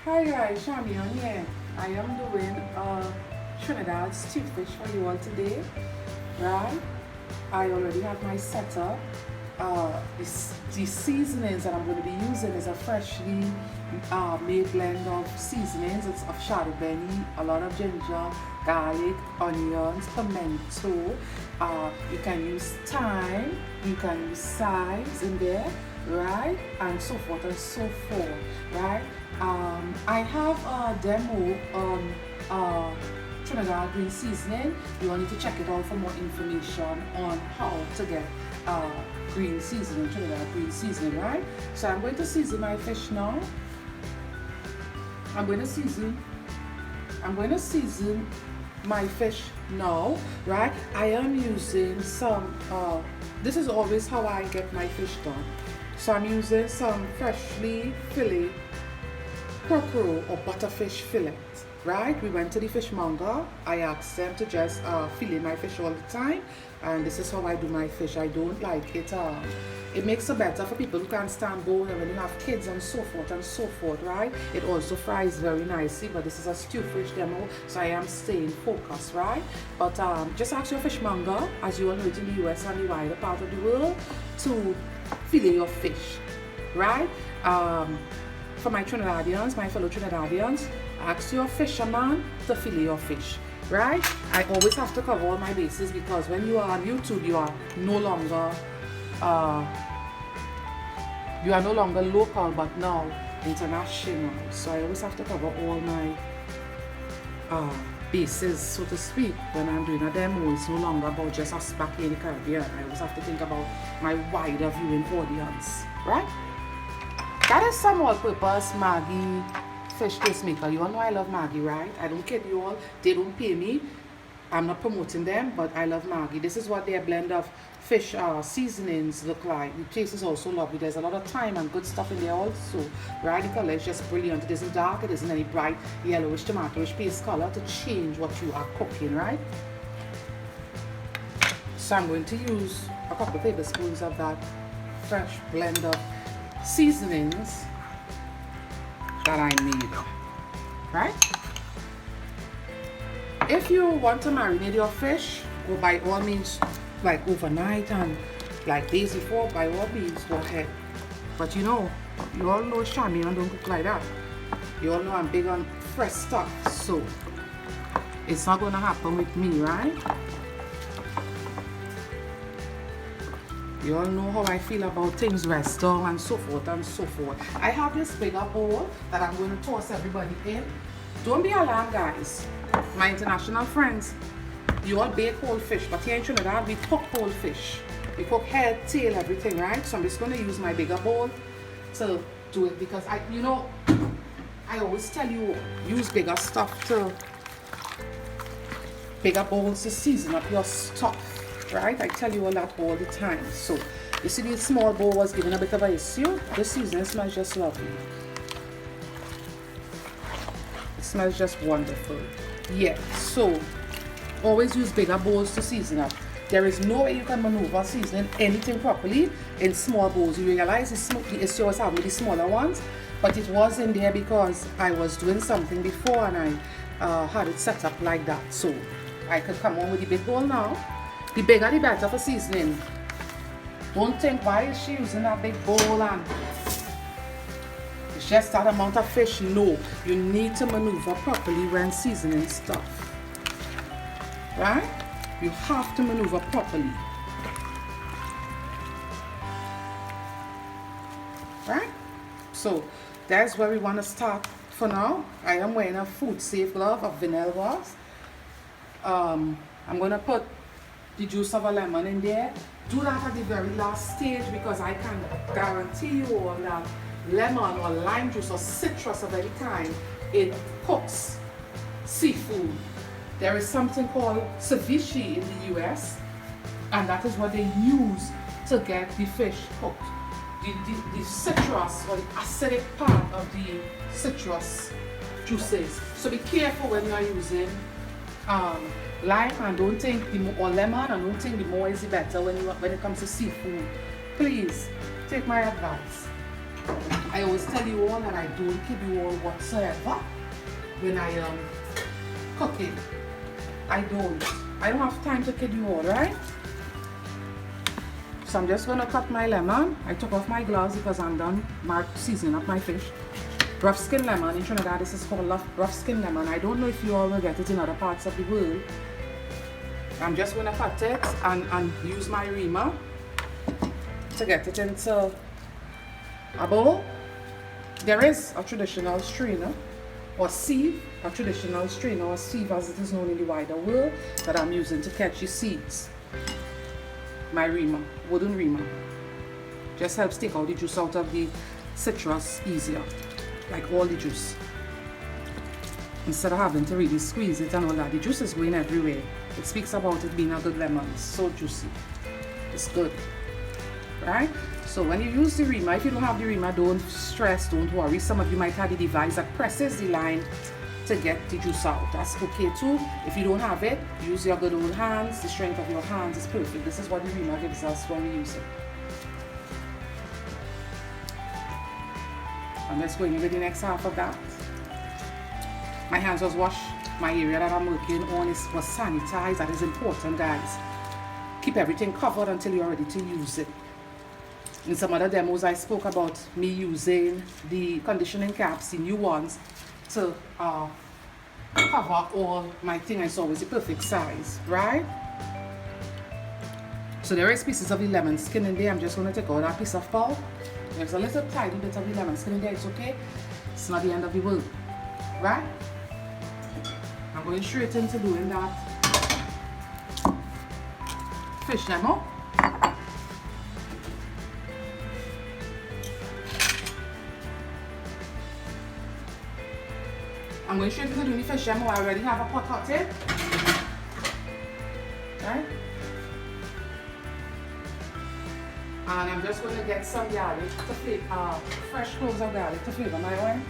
Hi guys, Shamian here. I am doing Trinidad stew fish for you all today, right? I already have my setup. The seasonings that I'm going to be using is a freshly made blend of seasonings. It's of shadow benny, a lot of ginger, garlic, onions, pimento. You can use thyme, you can use size in there, right? And so forth and so forth, right? I have a demo on Trinidad green seasoning. You will need to check it out for more information on how to get green seasoning, Trinidad green seasoning, right? So I'm going to season my fish now. I'm going to season my fish now, right? I am using some, this is always how I get my fish done. So I'm using some freshly filleted croaker or butterfish fillet, right? We went to the fishmonger. I asked them to just fillet my fish all the time, and this is how I do my fish. I don't like it. It makes it better for people who can't stand bone and when you have kids and so forth, right? It also fries very nicely, but this is a stew fish demo, so I am staying focused, right? But just ask your fishmonger, as you all know it in the US and the wider part of the world, to fillet your fish, right? For my Trinidadians, my fellow Trinidadians, ask your fisherman to fillet your fish, right? I always have to cover all my bases because when you are on YouTube, you are no longer local, but now international. So I always have to cover all my bases, so to speak. When I'm doing a demo, it's no longer about just us back in the Caribbean. I always have to think about my wider viewing audience, right? That is some all-purpose Maggi fish taste maker. You all know I love Maggi, right? I don't kid you all. They don't pay me. I'm not promoting them, but I love Maggi. This is what their blend of fish seasonings look like. The taste is also lovely. There's a lot of thyme and good stuff in there also, right? The color is just brilliant. It isn't dark. It isn't any bright yellowish, tomatoish paste color to change what you are cooking, right? So I'm going to use a couple of tablespoons of that fresh blend of seasonings that I made, right? If you want to marinate your fish, go by all means, like overnight and like days before, by all means go ahead. But you all know Shami and don't cook like that. You all know I'm big on fresh stuff, so it's not gonna happen with me, right? You all know how I feel about things restaurant and so forth and so forth. I have this bigger bowl that I'm going to toss everybody in. Don't be alarmed, guys. My international friends, you all bake whole fish, but here in Trinidad, we cook whole fish. We cook head, tail, everything, right? So I'm just going to use my bigger bowl to do it because I always tell you, use bigger bowls to season up your stuff. Right? I tell you all that all the time. So, you see this small bowl was giving a bit of an issue. The seasoning smells just lovely. It smells just wonderful. Yeah, so always use bigger bowls to season up. There is no way you can maneuver seasoning anything properly in small bowls. You realize the issue was having with the smaller ones, but it was in there because I was doing something before and I had it set up like that. So, I could come on with the big bowl now. The bigger the better for seasoning. Don't think, why is she using that big bowl and it's just that amount of fish. No, you need to maneuver properly when seasoning stuff. Right? You have to maneuver properly. Right? So that's where we want to start for now. I am wearing a food safe glove of vanilla gloves. I'm going to put the juice of a lemon in there. Do that at the very last stage because I can guarantee you all that lemon or lime juice or citrus of any kind, it cooks seafood. There is something called ceviche in the US, and that is what they use to get the fish cooked. The citrus or the acidic part of the citrus juices. So be careful when you are using lime, and don't think or lemon, and don't think the more is the better when it comes to seafood. Please take my advice. I always tell you all that I don't kid you all whatsoever when I am cooking. I don't have time to kid you all, right? So I'm just gonna cut my lemon. I took off my gloves because I'm done seasoning up my fish. Rough skin lemon in Trinidad, this is called rough skin lemon. I don't know if you all will get it in other parts of the world. I'm just gonna cut it and use my reamer to get it into a bowl. There is a traditional strainer or sieve, a traditional strainer or sieve as it is known in the wider world, that I'm using to catch the seeds. My reamer, wooden reamer, just helps take out the juice out of the citrus easier, like all the juice. Instead of having to really squeeze it and all that, the juice is going everywhere. It speaks about it being a good lemon. It's so juicy. It's good, right? So when you use the reamer, if you don't have the reamer, don't stress, don't worry. Some of you might have the device that presses the line to get the juice out. That's okay too. If you don't have it, use your good old hands. The strength of your hands is perfect. This is what the reamer gives us when we use it. And let's go in with the next half of that. My hands was washed. My area that I'm working on was sanitized. That is important, guys. Keep everything covered until you're ready to use it. In some other demos, I spoke about me using the conditioning caps, the new ones, to cover all my thing. It's always the perfect size, right? So there is pieces of the lemon skin in there. I'm just going to take out that piece of pulp. There's a little tiny bit of the lemon skin in there. It's okay. It's not the end of the world, right? I'm going straight into doing that fish demo. I'm going straight into doing the fish demo. I already have a pot hot in. Right? And I'm just going to get some garlic to flavor, fresh cloves of garlic to flavor my oil.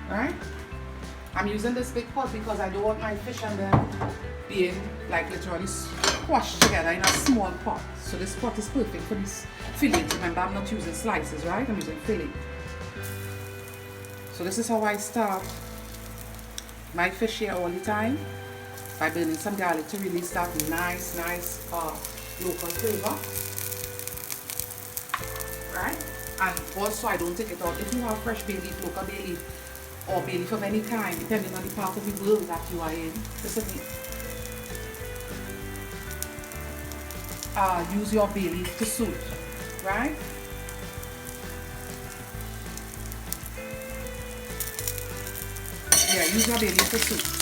Right? I'm using this big pot because I don't want my fish and them being like literally squashed together in a small pot. So this pot is perfect for this fillet. Remember, I'm not using slices, right? I'm using fillet. So this is how I start my fish here all the time, by burning some garlic to release that nice local flavor, right? And also I don't take it out. If you have fresh bay leaf, local bay leaf, or bay leaf of any kind, depending on the part of the world that you are in, use your bay leaf to suit, right? Yeah, use your bay leaf to suit.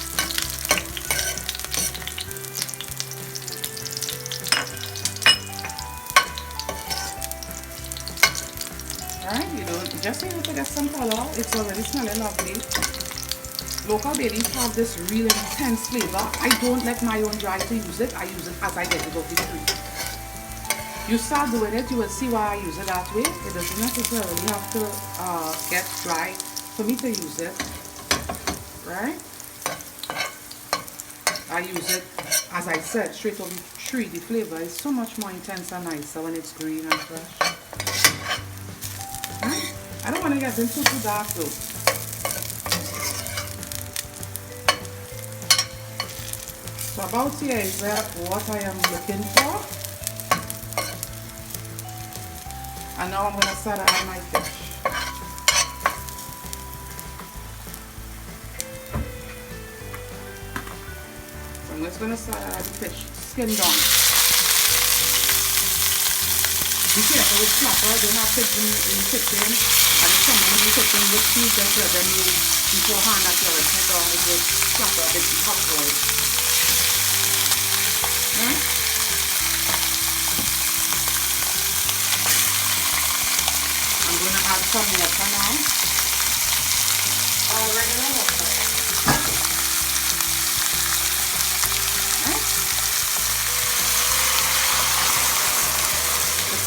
You just need to get some color. It's already smelling lovely. Local bay leaf have this really intense flavor. I don't let my own dry to use it. I use it as I get it off the tree. You start doing it, you will see why I use it that way. It doesn't necessarily have to get dry for me to use it, right? I use it, as I said, straight off the tree. The flavor is so much more intense and nicer when it's green and fresh. Right? I don't want to get them too dark though. So about here is what I am looking for. And now I'm going to start adding my fish. So I'm just going to start adding the fish, skin down. Be careful with flapper, don't have kids in the kitchen. And if someone in the kitchen with cheese, just let them know beforehand that you're resting down with the flapper, a bit hot oil. Right? I'm going to add some water now. Regular water. Right?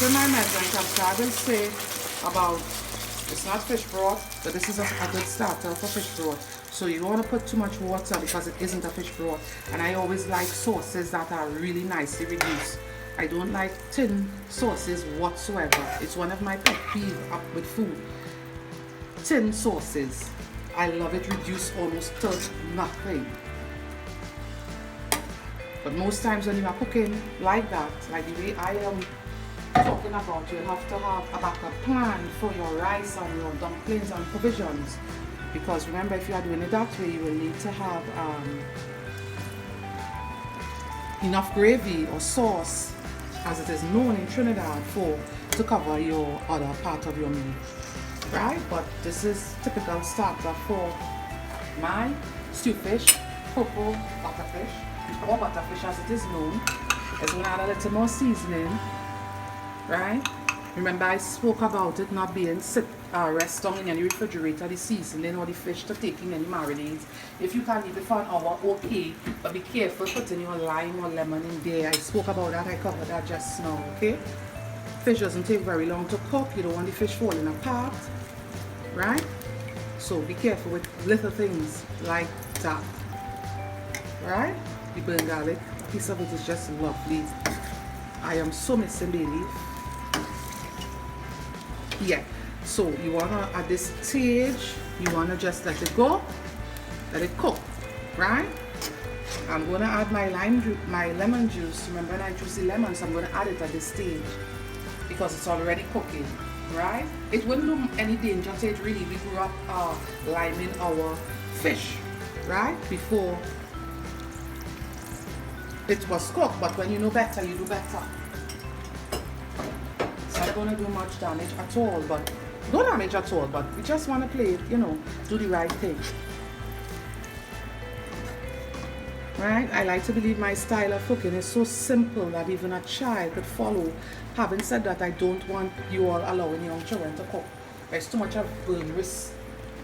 In my measuring cup, so I will say about, it's not fish broth, but this is a good starter for fish broth. So you don't want to put too much water because it isn't a fish broth. And I always like sauces that are really nicely reduced. I don't like tin sauces whatsoever. It's one of my pet peeves up with food. Tin sauces. I love it reduced almost to nothing. But most times when you are cooking like that, like the way I am talking about, you'll have to have a backup plan for your rice and your dumplings and provisions. Because remember, if you are doing it that way, you will need to have enough gravy or sauce, as it is known in Trinidad, to cover your other part of your meal, right? But this is typical starter for my stew fish, cocoa butterfish, or butterfish as it is known. It's going to add a little more seasoning, right? Remember, I spoke about it not being rest down in any refrigerator, the seasoning or the fish to take in any marinades. If you can leave it for an hour, okay, but be careful putting your lime or lemon in there. I spoke about that, I covered that just now, okay? Fish doesn't take very long to cook. You don't want the fish falling apart, right? So be careful with little things like that, right? The burnt garlic, a piece of it is just lovely. I am so missing bay leaf. Yeah, so you wanna, at this stage, you wanna just let it go, let it cook, right? I'm gonna add my lemon juice. Remember, when I juice the lemon, so I'm gonna add it at this stage because it's already cooking, right? It wouldn't do any danger to it really. We grew up liming our fish, right? Before it was cooked, but when you know better, you do better. It's not going to do much damage at all, but no damage at all, but we just want to play it, you know, do the right thing. Right? I like to believe my style of cooking is so simple that even a child could follow. Having said that, I don't want you all allowing young children to cook. There's too much of burn risk,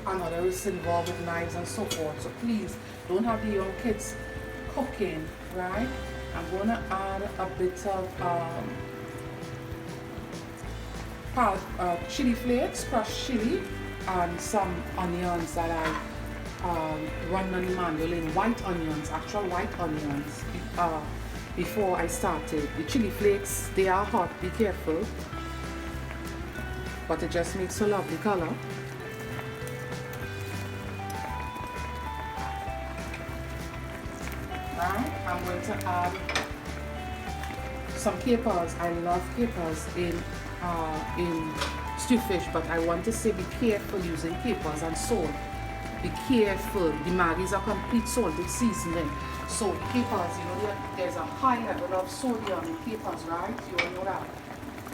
another risk involved with knives and so forth. So please don't have the young kids cooking, right? I'm going to add a bit of chili flakes, crushed chili, and some onions that I run on the mandolin, white onions, actual white onions, before I started. The chili flakes, they are hot, be careful, but it just makes a lovely color. Right, I'm going to add some capers. I love capers in stew fish, but I want to say be careful using capers and salt. Be careful. The Maggi is a complete salted seasoning. So capers, you know, there's a high level of sodium in capers, right? You all know that.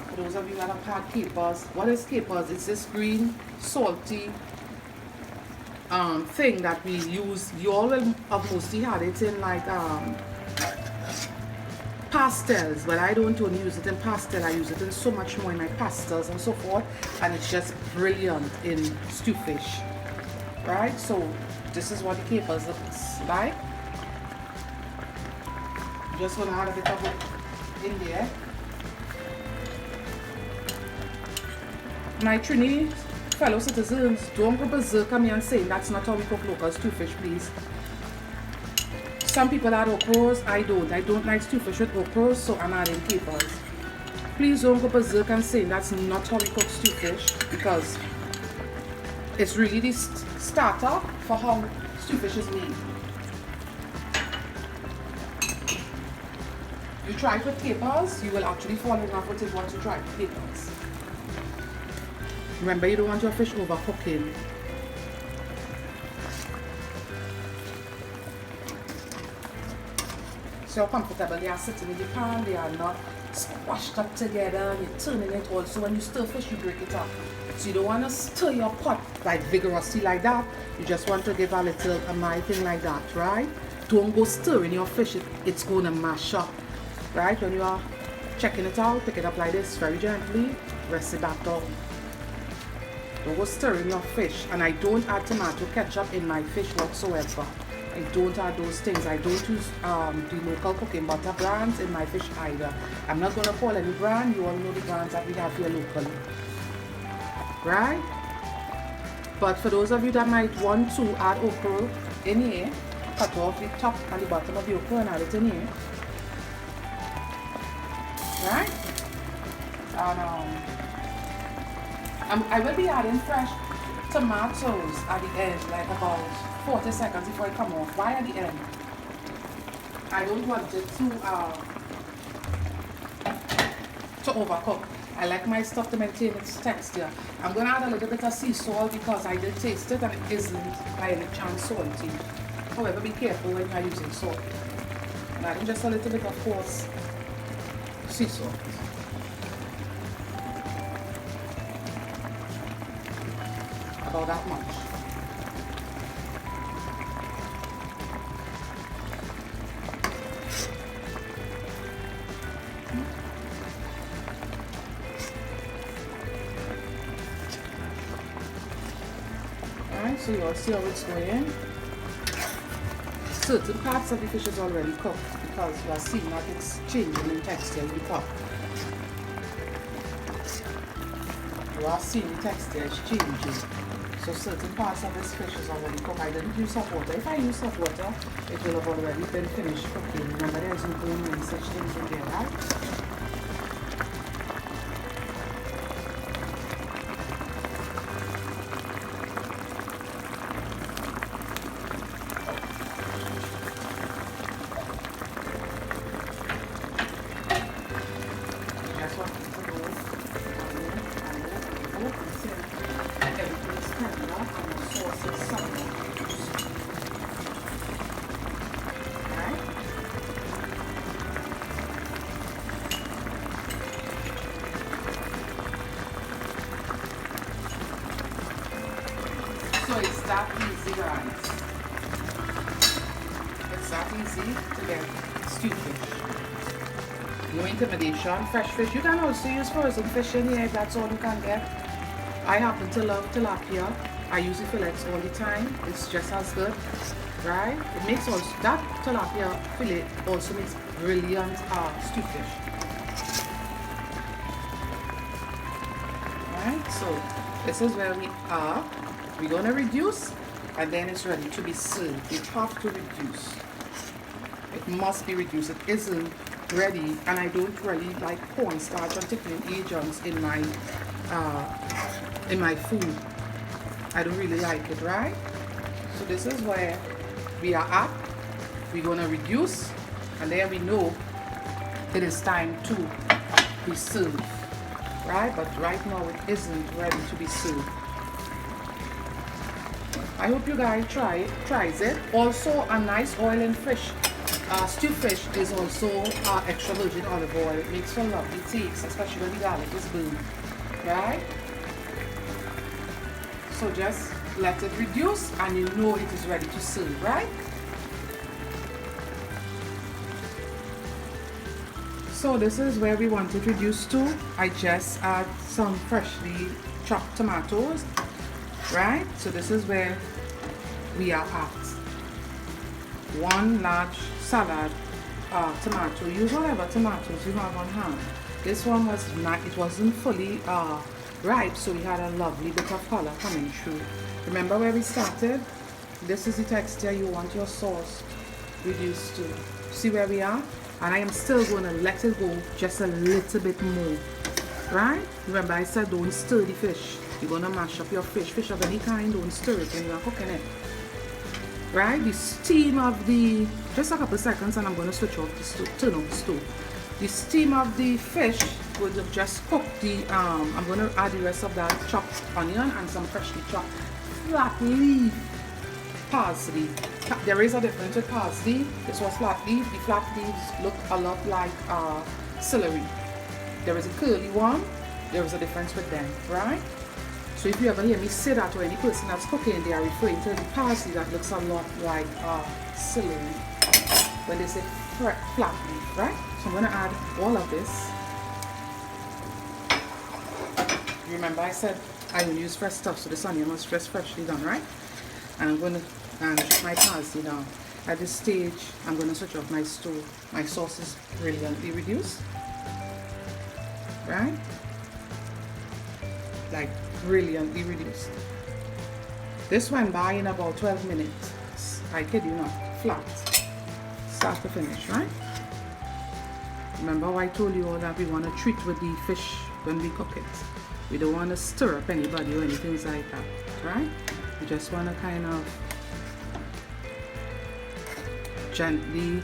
For those of you that have had capers, what is capers? It's this green, salty thing that we use. You all will have mostly had it in like pastels, but I don't only use it in pastel. I use it in so much more in my pastas and so forth, and it's just brilliant in stew fish. Right, so this is what the capers looks like. Just gonna add a bit of it in there. My Trini fellow citizens, don't go berserk at me and saying that's not how we cook local stew fish, please. Some people add okras, I don't. I don't like stew fish with okras, so I'm adding capers. Please don't go berserk and saying that's not how we cook stew fish, because it's really the starter for how stew fish is made. You try it with capers, you will actually fall in love with it once you try it with capers. Remember, you don't want your fish overcooking. So how comfortable they are sitting in the pan, they are not squashed up together, and you're turning it also. When you stir fish, you break it up. So you don't want to stir your pot like vigorously like that. You just want to give a little mild thing like that, right? Don't go stirring your fish, it's going to mash up, right? When you are checking it out, pick it up like this very gently, rest it back down. Don't go stirring your fish. And I don't add tomato ketchup in my fish whatsoever. I don't add those things. I don't use the local cooking butter brands in my fish either. I'm not going to call any brand. You all know the brands that we have here locally. Right? But for those of you that might want to add okra in here, cut off the top and the bottom of the okra and add it in here. right? And I will be adding fresh tomatoes at the end, like about 40 seconds before it come off. Why at the end? I don't want it to overcook. I like my stuff to maintain its texture. I'm going to add a little bit of sea salt because I did taste it and it isn't by any chance salty. However, be careful when you're using salt. And adding just a little bit of coarse sea salt. About that much. Alright, so you'll see how it's going. Certain parts of the fish is already cooked because you are seeing that it's changing in texture in the top. You are seeing the texture is changing. So certain parts of this fish is already cooked. I didn't use hot water. If I use hot water, it will have already been finished cooking. Remember, there's no bone and such things in there, right? So it's that easy, guys. It's that easy to get stewed fish. No intimidation. Fresh fish. You can also use frozen fish in here if that's all you can get. I happen to love tilapia. I use the fillets all the time. It's just as good, right? It makes also that tilapia fillet also makes brilliant stewed fish. Right? So this is where we are. We're gonna reduce, and then it's ready to be served. We have to reduce. It must be reduced. It isn't ready, and I don't really like cornstarch and thickening agents in my food. I don't really like it, right? So this is where we are at. We're gonna reduce, and then we know it is time to be served, right? But right now it isn't ready to be served. I hope you guys tries it. Also, a nice oil and fish, stewed fish is also extra virgin olive oil. It makes a lovely taste, especially when the garlic is burned, right? So just let it reduce, and you know it is ready to serve, right? So this is where we want it reduced to. I just add some freshly chopped tomatoes. Right, so this is where we are at. One large salad tomato. Use whatever tomatoes you have on hand. This one was not, it wasn't fully ripe, so we had a lovely bit of color coming through. Remember where we started? This is the texture you want your sauce reduced to. See where we are? And I am still going to let it go just a little bit more. Right? Remember I said don't stir the fish. You're going to mash up your fish. Fish of any kind, don't stir it when you're cooking it. Right? The steam of the, just a couple seconds and I'm going to switch off the stove, turn off the stove. The steam of the fish would have just cooked the, I'm going to add the rest of that chopped onion and some freshly chopped flat leaf parsley. There is a difference with parsley. This was flat leaf. The flat leaves look a lot like celery. There is a curly one. There is a difference with them, right? So if you ever hear me say that to any person that's cooking, they are referring to the parsley that looks a lot like celery when they say flat leaf, right? So I'm going to add all of this. Remember I said I will use fresh stuff, so this onion was just freshly done, right? And I'm going to put my parsley down. At this stage, I'm going to switch off my stove. My sauce is brilliantly reduced, right? Like brilliantly reduced. This went by in about 12 minutes. I kid you not, flat, start to finish, right? Remember how I told you all that we want to treat with the fish when we cook it. We don't want to stir up anybody or anything like that, right? We just want to kind of gently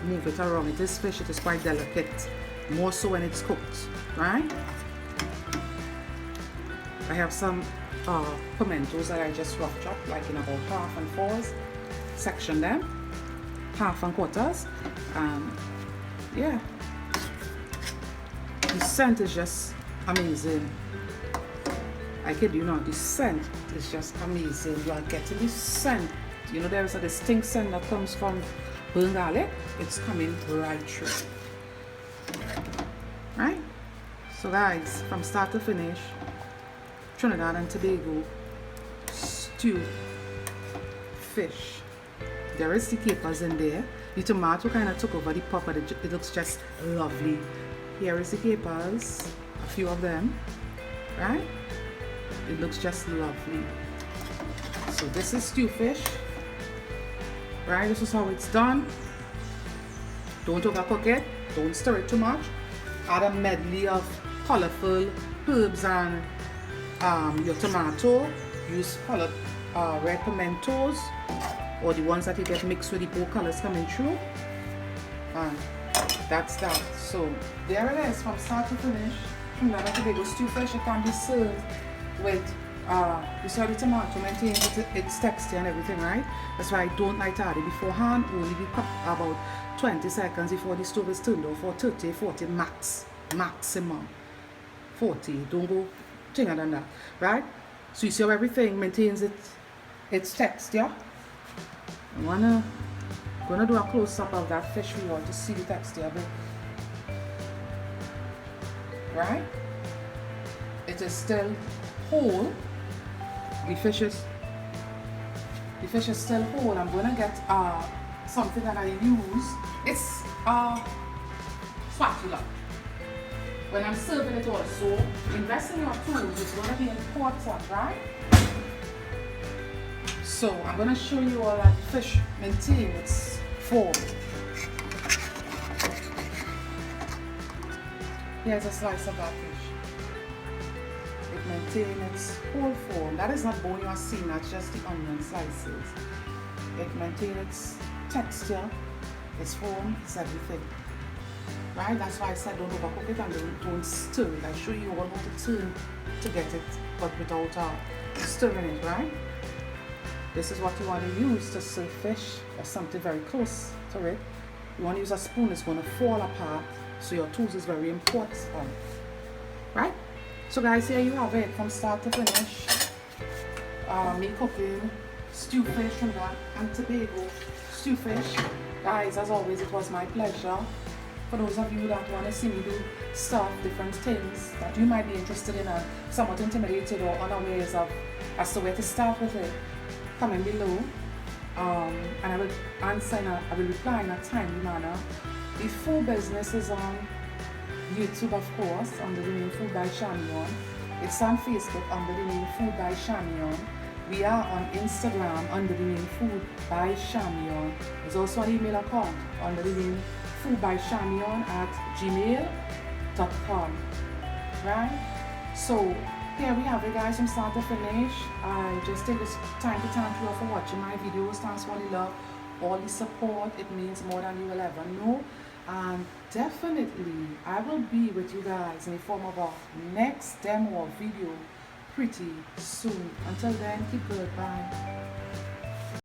move it around. It is fish, it is quite delicate, more so when it's cooked, right? I have some pimentos that I just rough chopped, like in about 1/2 and 4s, section them, 1/2 and 1/4, and yeah, the scent is just amazing. I kid you not, the scent is just amazing. You are getting the scent. You know, there is a distinct scent that comes from burnt garlic. It's coming right through. Right? So guys, from start to finish, Trinidad and Tobago stew fish. There is the capers in there. The tomato kind of took over the pot, but it looks just lovely. Here is the capers, a few of them, right? It looks just lovely. So this is stew fish, right? This is how it's done. Don't overcook it. Don't stir it too much. Add a medley of colorful herbs and your tomato. Use colored red pimentos, or the ones that you get mixed with the both colors coming through. And that's that. So there it is from start to finish. Trinidad and Tobago stew fish. It can be served with you saw the tomato maintains its texture and everything, right? That's why I don't like to add it beforehand. Only be cooked about 20 seconds before the stove is turned off, or 30, 40 maximum 40. Don't go thinger than that, right? So you see how everything maintains its texture. I'm gonna do a close-up of that fish we want to see the texture of it, right? It is still whole. The fish is still whole. I'm gonna get something that I use. It's spatula. When I'm serving it also, invest in your tools. It's gonna be important, right? So I'm gonna show you all that fish maintain its form. Here's a slice of that fish. It maintains its whole form. That is not bone you are seeing, that's just the onion slices. It maintains its texture, its form, its everything. Right? That's why I said don't overcook it and don't stir it. I show you all how to turn to get it, but without stirring it, right? This is what you want to use to serve fish or something very close to it. You want to use a spoon, it's going to fall apart, so your tools is very important. Right? So guys, here you have it from start to finish. Me cooking stew fish from that and Tobago stew fish. Guys, as always, it was my pleasure. For those of you that want to see me do stuff, different things that you might be interested in and somewhat intimidated or unawares of as to where to start with it, comment below. And I will answer I will reply in a timely manner. The full business is on YouTube, of course, under the name Food by Shamion. It's on Facebook under the name Food by Shamion. We are on Instagram under the name Food by Shamion. There's also an email account under the name foodbyshamyon@gmail.com. Right? So here we have it, guys, from start to finish. I just take this time to thank you all for watching my videos. Thanks for the love, all the support. It means more than you will ever know. And definitely I will be with you guys in the form of a next demo or video pretty soon. Until then, keep good. Bye.